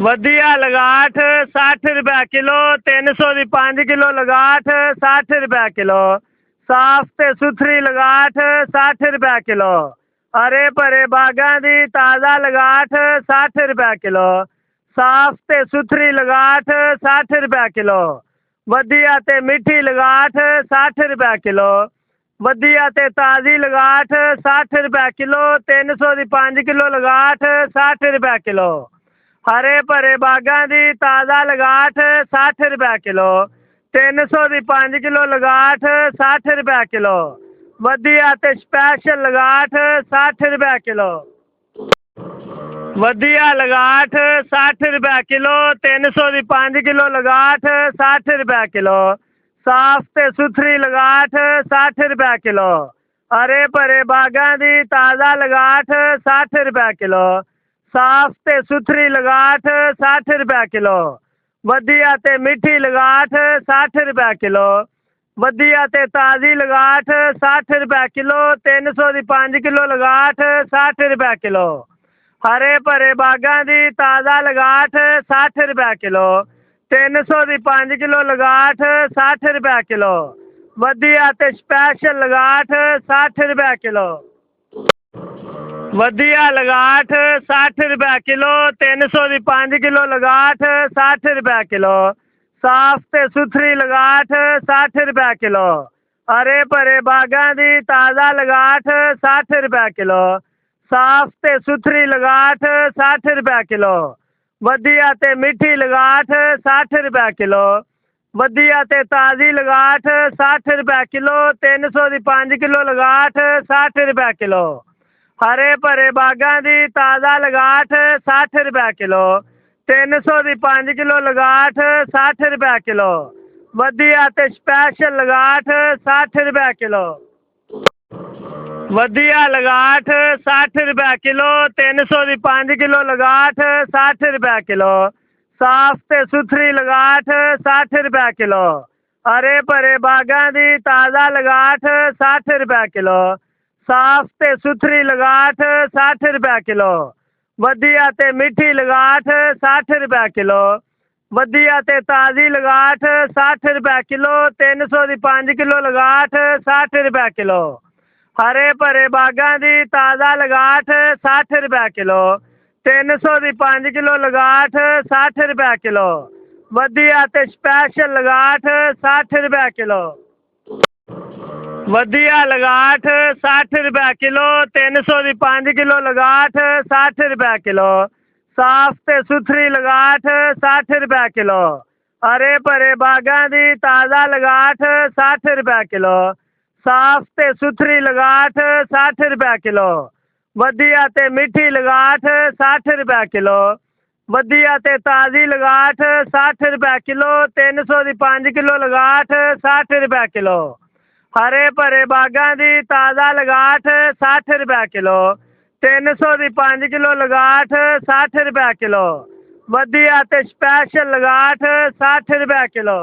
ਵਧੀਆ ਲਗਾਠ 60 ਰੁਪਏ ਕਿਲੋ। 300 ਦੀ 5 ਕਿਲੋ ਲਗਾਠ 60 ਰੁਪਏ ਕਿਲੋ। ਸਾਫ ਤੇ ਸੁਥਰੀ ਲਗਾਠ 60 ਰੁਪਏ ਕਿਲੋ। ਹਰੇ ਭਰੇ ਬਾਗਾਂ ਦੀ ਤਾਜ਼ਾ ਲਗਾਠ 60 ਰੁਪਏ ਕਿਲੋ। ਸਾਫ ਤੇ ਸੁਥਰੀ ਲਗਾਠ 60 ਰੁਪਏ ਕਿਲੋ। ਵਧੀਆ ਤੇ ਮਿੱਠੀ ਲਗਾਠ 60 ਰੁਪਏ ਕਿਲੋ। ਵਧੀਆ ਤੇ ਤਾਜ਼ੀ ਲਗਾਠ 60 ਰੁਪਏ ਕਿਲੋ। 300 ਦੀ 5 ਕਿਲੋ ਲਗਾਠ 60 ਰੁਪਏ ਕਿਲੋ। ਹਰੇ ਭਰੇ ਬਾਗਾਂ ਦੀ ਤਾਜ਼ਾ ਲਗਾਠ 60 ਰੁਪਏ ਕਿਲੋ। 300 ਦੀ 5 ਕਿਲੋ ਲਗਾਠ 60 ਰੁਪਏ ਕਿਲੋ। ਵਧੀਆ ਤੇ ਸਪੈਸ਼ਲ ਲਗਾਠ 60 ਰੁਪਏ ਕਿਲੋ। ਵਧੀਆ ਲਗਾਠ 60 ਰੁਪਏ ਕਿਲੋ। 300 ਦੀ 5 ਕਿਲੋ ਲਗਾਠ 60 ਰੁਪਏ ਕਿਲੋ। ਸਾਫ ਤੇ ਸੁਥਰੀ ਲਗਾਠ 60 ਰੁਪਏ ਕਿਲੋ। ਹਰੇ ਭਰੇ ਬਾਗਾਂ ਦੀ ਤਾਜ਼ਾ ਲਗਾਠ 60 ਰੁਪਏ ਕਿਲੋ। ਸਾਫ ਤੇ ਸੁਥਰੀ ਲਗਾਠ 60 ਰੁਪਏ ਕਿਲੋ। ਵਧੀਆ ਤੇ ਮਿੱਠੀ ਲਗਾਠ 60 ਰੁਪਏ ਕਿਲੋ। ਵਧੀਆ ਤੇ ਤਾਜ਼ੀ ਲਗਾਠ 60 ਰੁਪਏ ਕਿਲੋ। 300 ਦੀ 5 ਕਿਲੋ ਲਗਾਠ 60 ਰੁਪਏ ਕਿਲੋ। ਹਰੇ ਭਰੇ ਬਾਗਾਂ ਦੀ ਤਾਜ਼ਾ ਲਗਾਠ 60 ਰੁਪਏ ਕਿਲੋ। 300 ਦੀ 5 ਕਿਲੋ ਲਗਾਠ 60 ਰੁਪਏ ਕਿਲੋ। ਵਧੀਆ ਤੇ ਸਪੈਸ਼ਲ ਲਗਾਠ 60 ਰੁਪਏ ਕਿਲੋ। ਵਧੀਆ ਲਗਾਠ 60 ਰੁਪਏ ਕਿਲੋ। 300 ਦੀ 5 ਕਿਲੋ ਲਗਾਠ 60 ਰੁਪਏ ਕਿਲੋ। ਸਾਫ ਤੇ ਸੁਥਰੀ ਲਗਾਠ 60 ਰੁਪਏ ਕਿਲੋ। ਹਰੇ ਭਰੇ ਬਾਗਾਂ ਦੀ ਤਾਜ਼ਾ ਲਗਾਠ 60 ਰੁਪਏ ਕਿਲੋ। ਸਾਫ ਤੇ ਸੁਥਰੀ ਲਗਾਠ 60 ਰੁਪਏ ਕਿਲੋ। ਵਧੀਆ ਤੇ ਮਿੱਠੀ ਲਗਾਠ 60 ਰੁਪਏ ਕਿਲੋ। ਵਧੀਆ ਤੇ ਤਾਜ਼ੀ ਲਗਾਠ 60 ਰੁਪਏ ਕਿਲੋ। 300 ਦੀ 5 ਕਿਲੋ ਲਗਾਠ 60 ਰੁਪਏ ਕਿਲੋ। ਹਰੇ ਭਰੇ ਬਾਗਾਂ ਦੀ ਤਾਜ਼ਾ ਲਗਾਠ 60 ਰੁਪਏ ਕਿਲੋ। 300 ਦੀ 5 ਕਿਲੋ ਲਗਾਠ 60 ਰੁਪਏ ਕਿਲੋ। ਵਧੀਆ ਤੇ ਸਪੈਸ਼ਲ ਲਗਾਠ 60 ਰੁਪਏ ਕਿਲੋ। ਵਧੀਆ ਲਗਾਠ 60 ਰੁਪਏ ਕਿਲੋ। 300 ਦੀ 5 ਕਿਲੋ ਲਗਾਠ 60 ਰੁਪਏ ਕਿਲੋ। ਸਾਫ ਤੇ ਸੁਥਰੀ ਲਗਾਠ 60 ਰੁਪਏ ਕਿਲੋ। ਹਰੇ ਭਰੇ ਬਾਗਾਂ ਦੀ ਤਾਜ਼ਾ ਲਗਾਠ 60 ਰੁਪਏ ਕਿਲੋ। ਸਾਫ ਤੇ ਸੁਥਰੀ ਲਗਾਠ 60 ਰੁਪਏ ਕਿਲੋ। ਵਧੀਆ ਤੇ ਮਿੱਠੀ ਲਗਾਠ 60 ਰੁਪਏ ਕਿਲੋ। ਵਧੀਆ ਤੇ ਤਾਜ਼ੀ ਲਗਾਠ 60 ਰੁਪਏ ਕਿਲੋ। 300 ਦੀ 5 ਕਿਲੋ ਲਗਾਠ 60 ਰੁਪਏ ਕਿਲੋ। ਹਰੇ ਭਰੇ ਬਾਗਾਂ ਦੀ ਤਾਜ਼ਾ ਲਗਾਠ 60 ਰੁਪਏ ਕਿਲੋ। 300 ਦੀ 5 ਕਿਲੋ ਲਗਾਠ 60 ਰੁਪਏ ਕਿਲੋ। ਵਧੀਆ ਤੇ ਸਪੈਸ਼ਲ ਲਗਾਠ 60 ਰੁਪਏ ਕਿਲੋ। ਵਧੀਆ ਲਗਾਠ 60 ਰੁਪਏ ਕਿਲੋ। 300 ਦੀ 5 ਕਿਲੋ ਲਗਾਠ 60 ਰੁਪਏ ਕਿਲੋ। ਸਾਫ ਤੇ ਸੁਥਰੀ ਲਗਾਠ 60 ਰੁਪਏ ਕਿਲੋ। ਹਰੇ ਭਰੇ ਬਾਗਾਂ ਦੀ ਤਾਜ਼ਾ ਲਗਾਠ 60 ਰੁਪਏ ਕਿਲੋ। ਸਾਫ ਤੇ ਸੁਥਰੀ ਲਗਾਠ 60 ਰੁਪਏ ਕਿਲੋ। ਵਧੀਆ ਤੇ ਮਿੱਠੀ ਲਗਾਠ 60 ਰੁਪਏ ਕਿਲੋ। ਵਧੀਆ ਤੇ ਤਾਜ਼ੀ ਲਗਾਠ 60 ਰੁਪਏ ਕਿਲੋ। 300 ਦੀ 5 ਕਿਲੋ ਲਗਾਠ 60 ਰੁਪਏ ਕਿਲੋ। ਹਰੇ ਭਰੇ ਬਾਗਾਂ ਦੀ ਤਾਜ਼ਾ ਲਗਾਠ 60 ਰੁਪਏ ਕਿਲੋ। 300 ਦੀ 5 ਕਿਲੋ ਲਗਾਠ 60 ਰੁਪਏ ਕਿਲੋ। ਵਧੀਆ ਤੇ ਸਪੈਸ਼ਲ ਲਗਾਠ 60 ਰੁਪਏ ਕਿਲੋ।